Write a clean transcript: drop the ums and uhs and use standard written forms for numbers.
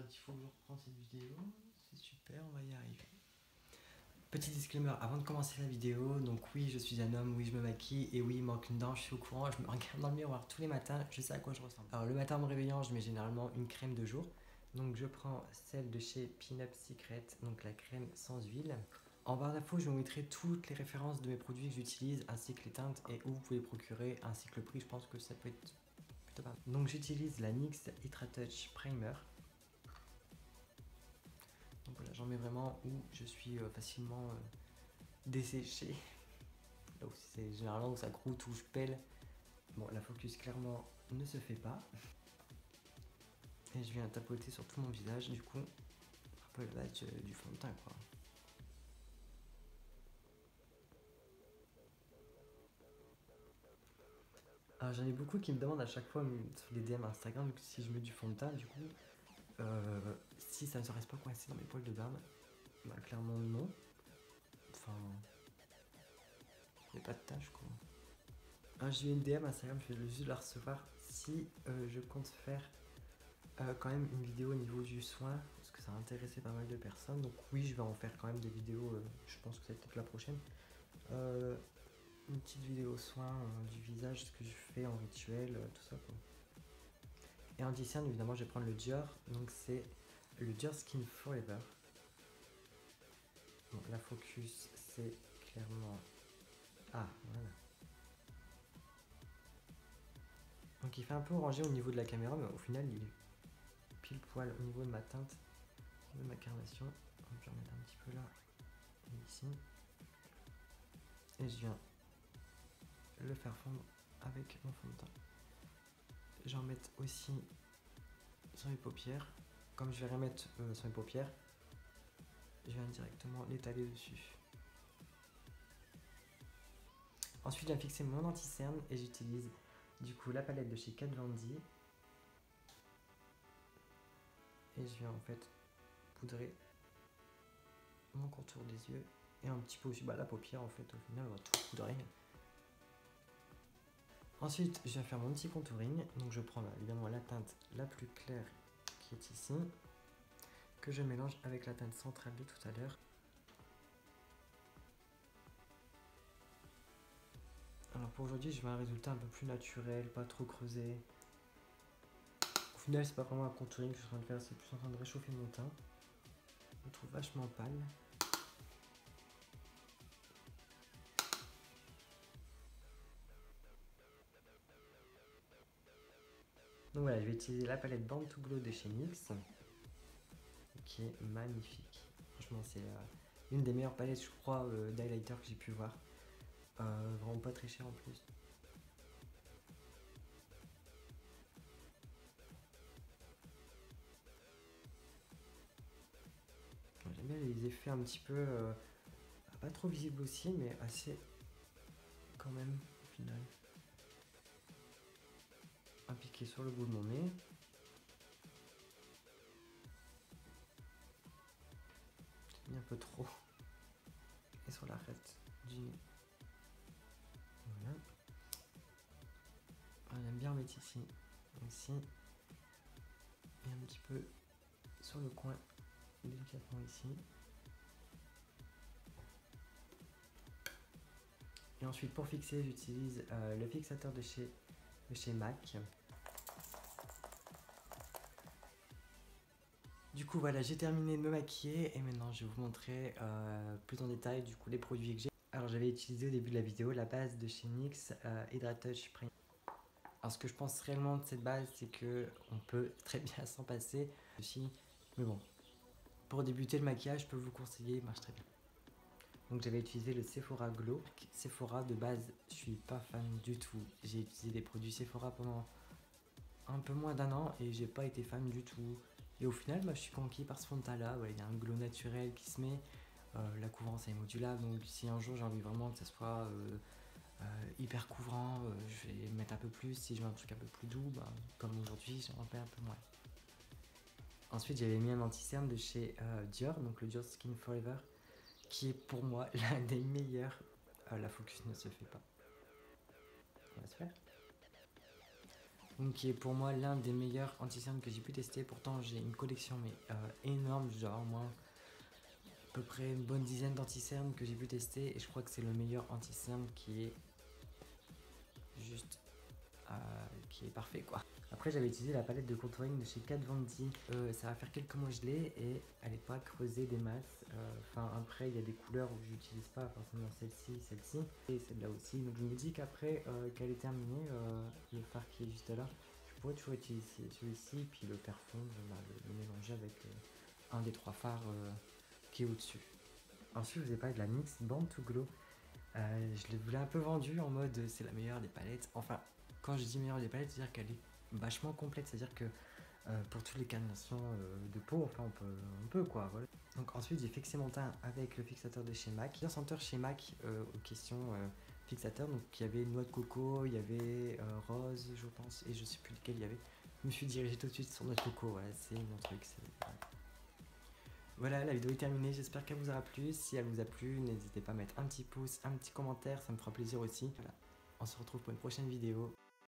merde, il faut que je reprenne cette vidéo. C'est super, on va y arriver. Petit disclaimer avant de commencer la vidéo, donc oui je suis un homme, oui je me maquille et oui il manque une dent, je suis au courant, je me regarde dans le miroir tous les matins, je sais à quoi je ressemble. Alors le matin en me réveillant je mets généralement une crème de jour, donc je prends celle de chez Pin-Up Secret, donc la crème sans huile. En barre d'infos je vous mettrai toutes les références de mes produits que j'utilise ainsi que les teintes et où vous pouvez les procurer ainsi que le prix, je pense que ça peut être plutôt pas mal. Donc j'utilise la NYX Hydra Touch Primer. Donc voilà, j'en mets vraiment où je suis facilement desséché. Là où c'est généralement où ça croûte, où je pèle. Bon, la focus clairement ne se fait pas. Et je viens tapoter sur tout mon visage, du coup, un peu le base du fond de teint quoi. Alors j'en ai beaucoup qui me demandent à chaque fois sur les DM Instagram si je mets du fond de teint, du coup, si ça ne se reste pas coincé dans mes poils de barbe, bah clairement non. Enfin, il n'y a pas de tache quoi. Alors j'ai eu une DM Instagram, je vais juste la recevoir si je compte faire quand même une vidéo au niveau du soin, parce que ça a intéressé pas mal de personnes. Donc oui, je vais en faire quand même des vidéos, je pense que c'est peut-être la prochaine. Une petite vidéo soin du visage, ce que je fais en rituel, tout ça quoi. Et en anti-cerne, évidemment, je vais prendre le Dior, donc c'est le Dior Skin Forever. Bon, la focus, c'est clairement... Ah, voilà. Donc il fait un peu orangé au niveau de la caméra, mais au final, il est pile poil au niveau de ma teinte, de ma carnation. Donc je vais en mettre un petit peu là et ici. Et je viens le faire fondre avec mon fond de teint. J'en mets aussi sur les paupières. Comme je vais rien mettre sur les paupières, je viens directement l'étaler dessus. Ensuite, je viens fixer mon anti-cerne et j'utilise du coup la palette de chez Kat Von D. Et je viens en fait poudrer mon contour des yeux et un petit peu aussi la paupière en fait, au final on va tout poudrer. Ensuite, je viens faire mon petit contouring. Donc je prends là, évidemment la teinte la plus claire qui est ici, que je mélange avec la teinte centrale de tout à l'heure. Alors pour aujourd'hui, je veux un résultat un peu plus naturel, pas trop creusé. Au final, c'est pas vraiment un contouring que je suis en train de faire, c'est plus en train de réchauffer mon teint. Je le trouve vachement pâle. Donc voilà, je vais utiliser la palette Born to Glow de chez NYX, qui est magnifique. Franchement, c'est une des meilleures palettes, je crois, d'highlighter que j'ai pu voir. Vraiment pas très cher en plus. J'aime bien les effets un petit peu, pas trop visibles aussi, mais assez quand même au final. Appliqué sur le bout de mon nez. J'ai mis un peu trop. Et sur l'arête du nez. Voilà. J'aime bien mettre ici, et un petit peu sur le coin, délicatement ici. Et ensuite pour fixer, j'utilise le fixateur de chez MAC. Du coup voilà, j'ai terminé de me maquiller et maintenant je vais vous montrer plus en détail du coup les produits que j'ai. Alors j'avais utilisé au début de la vidéo la base de chez NYX Hydra Touch Primer. Alors ce que je pense réellement de cette base, c'est que on peut très bien s'en passer aussi, mais bon, pour débuter le maquillage, je peux vous conseiller, il marche très bien. Donc j'avais utilisé le Sephora Glow. Sephora de base, je suis pas fan du tout. J'ai utilisé des produits Sephora pendant un peu moins d'un an et j'ai pas été fan du tout. Et au final, je suis conquis par ce fond de teint là. Il y a un glow naturel qui se met. La couvrance est modulable, donc si un jour j'ai envie vraiment que ça soit hyper couvrant, je vais mettre un peu plus. Si je veux un truc un peu plus doux, comme aujourd'hui, j'en mets un peu moins. Ensuite, j'avais mis un anti-cerne de chez Dior, donc le Dior Skin Forever, qui est pour moi l'un des meilleurs. La focus ne se fait pas. On va se faire. Donc qui est pour moi l'un des meilleurs anti-cernes que j'ai pu tester. Pourtant j'ai une collection mais énorme, genre moi à peu près une bonne dizaine d'anti-cernes que j'ai pu tester et je crois que c'est le meilleur anti-cerne qui est juste qui est parfait quoi. Après j'avais utilisé la palette de contouring de chez Kat Von D. Ça va faire quelques mois que je l'ai et elle n'est pas creusée des masses. Enfin après il y a des couleurs où j'utilise pas forcément celle-ci et celle-là aussi. Donc je me dis qu'après qu'elle est terminée, le fard qui est juste là, je pourrais toujours utiliser celui-ci puis le faire fondre, le mélanger avec un des 3 fards qui est au-dessus. Ensuite je vous ai parlé de la NYX Born to Glow. Je vous l'ai un peu vendue en mode c'est la meilleure des palettes. Enfin, quand je dis meilleure des palettes, c'est-à-dire qu'elle est vachement complète. C'est-à-dire que pour toutes les carnations de peau, enfin on peut quoi. Voilà. Donc ensuite j'ai fixé mon teint avec le fixateur de chez MAC. Un senteur chez MAC aux questions fixateur. Donc il y avait noix de coco, il y avait rose je pense, et je sais plus lequel il y avait. Je me suis dirigé tout de suite sur noix de coco, voilà, c'est mon truc. Voilà, la vidéo est terminée, j'espère qu'elle vous aura plu. Si elle vous a plu, n'hésitez pas à mettre un petit pouce, un petit commentaire, ça me fera plaisir aussi. Voilà. On se retrouve pour une prochaine vidéo.